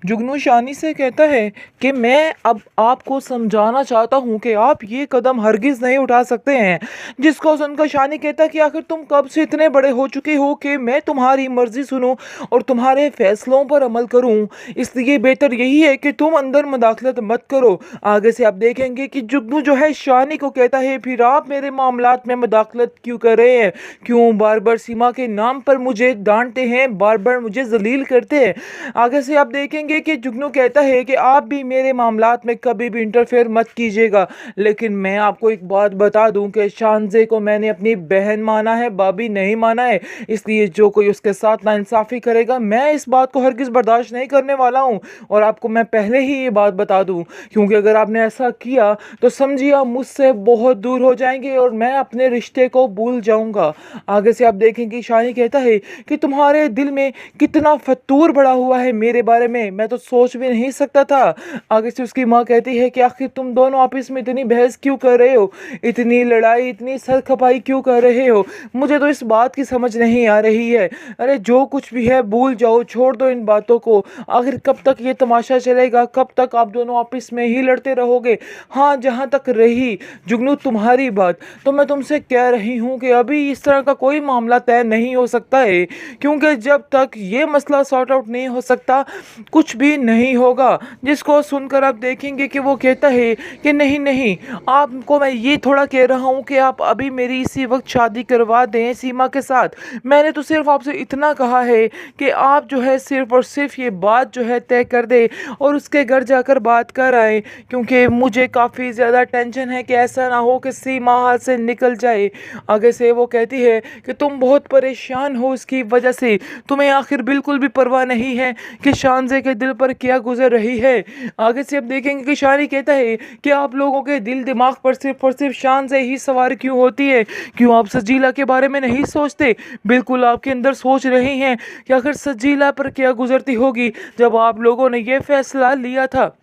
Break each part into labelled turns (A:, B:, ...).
A: जुगनू शानी से कहता है कि मैं अब आपको समझाना चाहता हूँ कि आप ये कदम हरगिज़ नहीं उठा सकते हैं। जिसको सुनकर शानी कहता है कि आखिर तुम कब से इतने बड़े हो चुके हो कि मैं तुम्हारी मर्ज़ी सुनूं और तुम्हारे फैसलों पर अमल करूं। इसलिए बेहतर यही है कि तुम अंदर मुदाखलत मत करो। आगे से आप देखेंगे कि जुगनू जो है शानी को कहता है, फिर आप मेरे मामलात में मुदाखलत क्यों कर रहे हैं? क्यों बार बार सीमा के नाम पर मुझे डांटते हैं, बार बार मुझे जलील करते हैं? आगे से आप देखेंगे कि जुगनू कहता है कि आप भी मेरे मामलात में कभी भी इंटरफेयर मत कीजिएगा। लेकिन मैं आपको एक बात बता दूं कि शानज़े को मैंने अपनी बहन माना है, भाभी नहीं माना है। इसलिए जो कोई उसके साथ नाइंसाफ़ी करेगा, मैं इस बात को हरगिज़ बर्दाश्त नहीं करने वाला हूं। और आपको मैं पहले ही ये बात बता दूं, क्योंकि अगर आपने ऐसा किया तो समझिए आप मुझसे बहुत दूर हो जाएंगे और मैं अपने रिश्ते को भूल जाऊंगा। आगे से आप देखेंगे शानी कहता है कि तुम्हारे दिल में कितना फतूर बड़ा हुआ है मेरे बारे में, मैं तो सोच भी नहीं सकता था। आगे से उसकी माँ कहती है कि आखिर तुम दोनों आपस में इतनी बहस क्यों कर रहे हो, इतनी लड़ाई, इतनी सर खपाई क्यों कर रहे हो? मुझे तो इस बात की समझ नहीं आ रही है। अरे जो कुछ भी है भूल जाओ, छोड़ दो इन बातों को। आखिर कब तक ये तमाशा चलेगा? कब तक आप दोनों आपस में ही लड़ते रहोगे? हाँ, जहाँ तक रही जुगनू तुम्हारी बात, तो मैं तुमसे कह रही हूँ कि अभी इस तरह का कोई मामला तय नहीं हो सकता है, क्योंकि जब तक ये मसला सॉर्ट आउट नहीं हो सकता कुछ भी नहीं होगा। जिसको सुनकर आप देखेंगे कि वो कहता है कि नहीं नहीं, आपको मैं ये थोड़ा कह रहा हूँ कि आप अभी मेरी इसी वक्त शादी करवा दें सीमा के साथ। मैंने तो सिर्फ आपसे इतना कहा है कि आप जो है सिर्फ और सिर्फ ये बात जो है तय कर दे और उसके घर जाकर बात कर आए, क्योंकि मुझे काफ़ी ज़्यादा टेंशन है कि ऐसा ना हो कि सीमा हाथ से निकल जाए। आगे से वो कहती है कि तुम बहुत परेशान हो उसकी वजह से, तुम्हें आखिर बिल्कुल भी परवाह नहीं है कि शानज़े के दिल पर क्या गुजर रही है। आगे से आप देखेंगे कि शानी कहता है कि आप लोगों के दिल दिमाग पर सिर्फ और सिर्फ शानज़े ही सवार क्यों होती है? क्यों आप सजीला के बारे में नहीं सोचते? बिल्कुल आपके अंदर सोच रहे हैं कि आखिर सजीला पर क्या गुजरती होगी जब आप लोगों ने ये फैसला लिया था।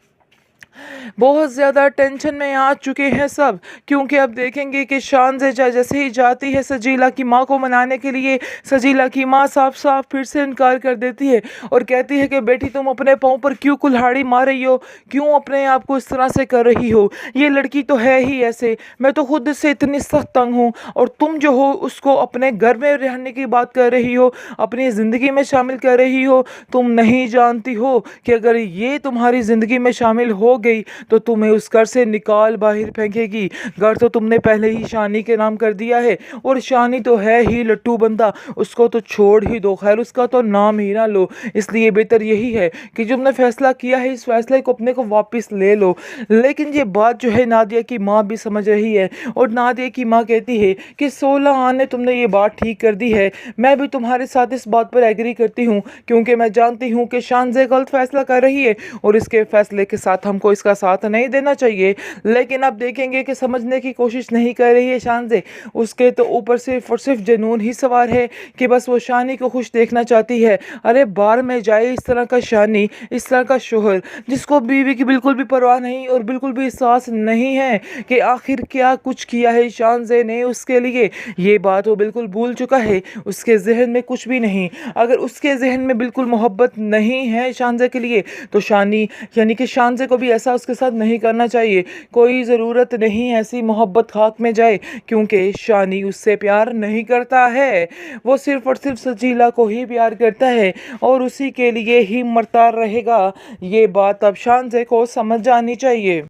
A: बहुत ज़्यादा टेंशन में आ चुके हैं सब, क्योंकि अब देखेंगे कि शानज़े जैसे ही जाती है सजीला की माँ को मनाने के लिए, सजीला की माँ साफ साफ फिर से इनकार कर देती है और कहती है कि बेटी तुम अपने पाँव पर क्यों कुल्हाड़ी मार रही हो? क्यों अपने आप को इस तरह से कर रही हो? ये लड़की तो है ही ऐसे, मैं तो खुद से इतनी सख्त तंग हूँ और तुम जो हो उसको अपने घर में रहने की बात कर रही हो, अपनी ज़िंदगी में शामिल कर रही हो। तुम नहीं जानती हो कि अगर ये तुम्हारी ज़िंदगी में शामिल हो गई तो तुम्हें उस घर से निकाल बाहर फेंकेगी। घर तो तुमने पहले ही शानी के नाम कर दिया है और शानी तो है ही लट्टू बंदा, उसको तो छोड़ ही दो, खैर उसका तो नाम ही ना लो। इसलिए बेहतर यही है कि जो तुमने फैसला किया है इस फैसले को अपने को वापस ले लो। लेकिन ये बात जो है नादिया की माँ भी समझ रही है और नादिया की माँ कहती है कि 16 आने तुमने ये बात ठीक कर दी है, मैं भी तुम्हारे साथ इस बात पर एग्री करती हूँ, क्योंकि मैं जानती हूँ कि शानज़े गलत फैसला कर रही है और इसके फैसले के साथ हमको इसका साथ नहीं देना चाहिए। लेकिन आप देखेंगे कि समझने की कोशिश नहीं कर रही है शानज़े, उसके तो ऊपर सिर्फ और सिर्फ जुनून ही सवार है कि बस वो शानी को खुश देखना चाहती है। अरे बाहर में जाए इस तरह का शानी, इस तरह का शोहर जिसको बीवी की बिल्कुल भी परवाह नहीं और बिल्कुल भी एहसास नहीं है कि आखिर क्या कुछ किया है शानज़े ने उसके लिए। ये बात वो बिल्कुल भूल चुका है, उसके जहन में कुछ भी नहीं। अगर उसके जहन में बिल्कुल मोहब्बत नहीं है शानज़े के लिए तो शानी यानी कि शानज़े को भी ऐसा उसके साथ नहीं करना चाहिए। कोई ज़रूरत नहीं ऐसी मोहब्बत खाक में जाए, क्योंकि शानी उससे प्यार नहीं करता है, वो सिर्फ और सिर्फ सजीला को ही प्यार करता है और उसी के लिए ही मरता रहेगा। ये बात अब शानज़े को समझ जानी चाहिए।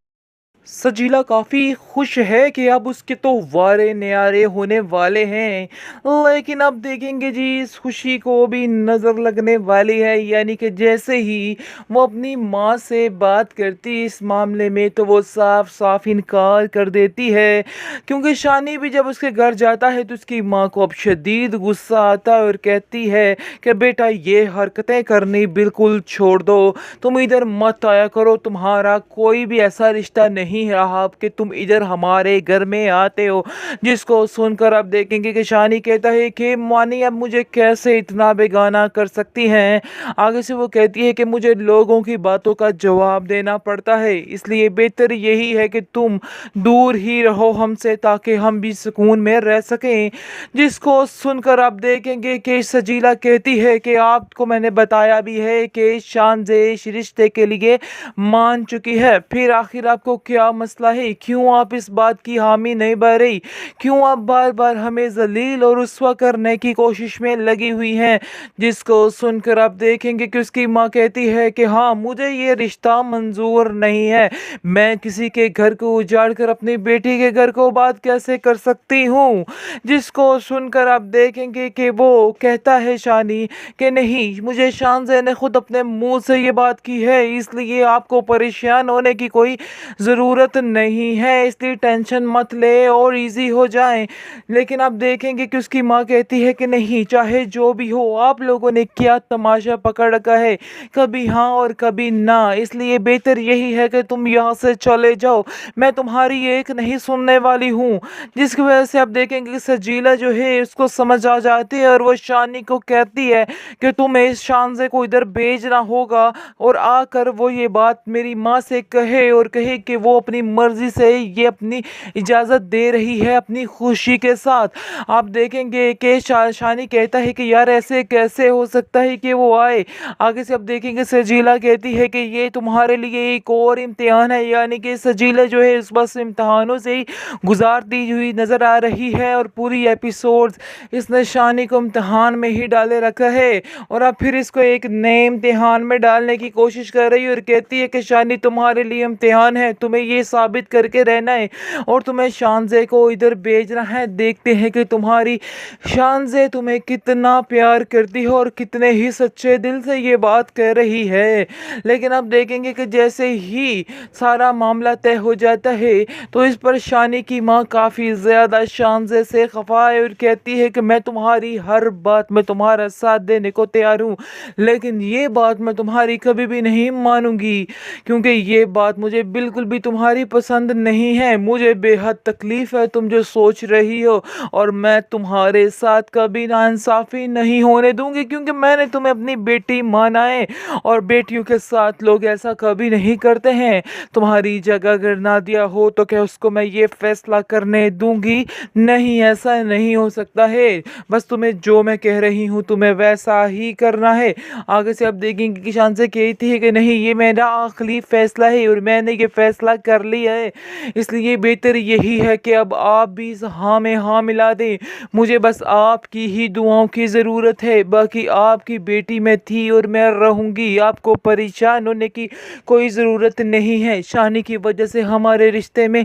A: सजीला काफ़ी खुश है कि अब उसके तो वारे न्यारे होने वाले हैं, लेकिन अब देखेंगे जी इस खुशी को भी नज़र लगने वाली है। यानी कि जैसे ही वो अपनी माँ से बात करती इस मामले में तो वो साफ साफ इनकार कर देती है, क्योंकि शानी भी जब उसके घर जाता है तो उसकी माँ को अब शदीद गुस्सा आता है और कहती है कि बेटा ये हरकतें करनी बिल्कुल छोड़ दो, तुम इधर मत आया करो, तुम्हारा कोई भी ऐसा रिश्ता नहीं नहीं रहा कि तुम इधर हमारे घर में आते हो। जिसको सुनकर आप देखेंगे कि शानी कहता है कि मानी अब मुझे कैसे इतना बेगाना कर सकती हैं। आगे से वो कहती है कि मुझे लोगों की बातों का जवाब देना पड़ता है, इसलिए बेहतर यही है कि तुम दूर ही रहो हमसे ताकि हम भी सुकून में रह सकें। जिसको सुनकर आप देखेंगे कि सजीला कहती है कि आपको मैंने बताया भी है कि शानजे इस रिश्ते के लिए मान चुकी है, फिर आखिर आपको क्या मसला है? क्यों आप इस बात की हामी नहीं भर रही? क्यों आप बार बार हमें जलील और रुस्वा करने की कोशिश में लगी हुई हैं? जिसको सुनकर आप देखेंगे कि उसकी माँ कहती है कि हाँ, मुझे ये रिश्ता मंजूर नहीं है। मैं किसी के घर को उजाड़ कर अपनी बेटी के घर को बात कैसे कर सकती हूँ? जिसको सुनकर आप देखेंगे कि वो कहता है शानी कि नहीं, मुझे शानज़े ने खुद अपने मुंह से ये बात की है, इसलिए आपको परेशान होने की कोई ज़रूरत नहीं है, इसलिए टेंशन मत ले और इजी हो जाए। लेकिन आप देखेंगे कि उसकी माँ कहती है कि नहीं, चाहे जो भी हो, आप लोगों ने क्या तमाशा पकड़ रखा है, कभी हाँ और कभी ना, इसलिए बेहतर यही है कि तुम यहाँ से चले जाओ, मैं तुम्हारी एक नहीं सुनने वाली हूँ। जिसकी वजह से आप देखेंगे कि सजीला जो है उसको समझ आ जाती है और वो शानी को कहती है कि तुम्हें इस शानज़े को इधर भेजना होगा और आकर वो ये बात मेरी माँ से कहे और कहे कि वो अपनी मर्जी से ये अपनी इजाज़त दे रही है अपनी खुशी के साथ। आप देखेंगे कि शानी कहता है कि यार ऐसे कैसे हो सकता है कि वो आए। आगे से आप देखेंगे सजीला कहती है कि ये तुम्हारे लिए एक और इम्तिहान है, यानी कि सजीला जो है इस बस इम्तिहानों से ही गुजारती हुई नज़र आ रही है और पूरी एपिसोड्स इसने शानी को इम्तिहान में ही डाले रखा है और अब फिर इसको एक नए इम्तिहान में डालने की कोशिश कर रही है और कहती है कि शानी तुम्हारे लिए इम्तिहान है, तुम्हें ये साबित करके रहना है और तुम्हें शानज़े को इधर भेजना है। देखते हैं कि तुम्हारी शानज़े तुम्हें कितना प्यार करती है और कितने ही सच्चे दिल से ये बात कह रही है। लेकिन अब देखेंगे कि जैसे ही सारा मामला तय हो जाता है तो इस पर शानी की माँ काफ़ी ज़्यादा शानज़े से खफा है और कहती है कि मैं तुम्हारी हर बात में तुम्हारा साथ देने को तैयार हूँ, लेकिन ये बात मैं तुम्हारी कभी भी नहीं मानूंगी क्योंकि ये बात मुझे बिल्कुल भी तुम्हारी पसंद नहीं है। मुझे बेहद तकलीफ़ है तुम जो सोच रही हो और मैं तुम्हारे साथ कभी नाइंसाफ़ी नहीं होने दूंगी क्योंकि मैंने तुम्हें अपनी बेटी माना है और बेटियों के साथ लोग ऐसा कभी नहीं करते हैं। तुम्हारी जगह अगर नादिया हो तो क्या उसको मैं ये फैसला करने दूंगी? नहीं, ऐसा नहीं हो सकता है। बस तुम्हें जो मैं कह रही हूँ तुम्हें वैसा ही करना है। आगे से आप देखेंगे कि शानज़े कहती है कि नहीं, ये मेरा आखिरी फैसला है और मैंने ये फैसला कर लिया है, इसलिए बेहतर यही है कि अब आप भी इस हाँ में हाँ मिला दें। मुझे बस आपकी ही दुआओं की ज़रूरत है, बाकी आपकी बेटी मैं थी और मैं रहूँगी, आपको परेशान होने की कोई ज़रूरत नहीं है। शानी की वजह से हमारे रिश्ते में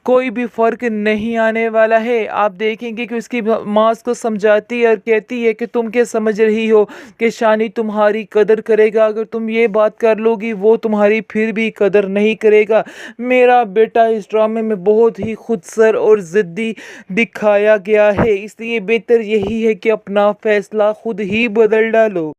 A: कोई भी फ़र्क नहीं आने वाला है। आप देखेंगे कि उसकी माँ उसको समझाती है और कहती है कि तुम क्या समझ रही हो कि शानी तुम्हारी कदर करेगा, अगर तुम ये बात कर लोगी वो तुम्हारी फिर भी कदर नहीं करेगा। मेरा बेटा इस ड्रामे में बहुत ही खुदसर और ज़िद्दी दिखाया गया है, इसलिए बेहतर यही है कि अपना फ़ैसला खुद ही बदल डालो।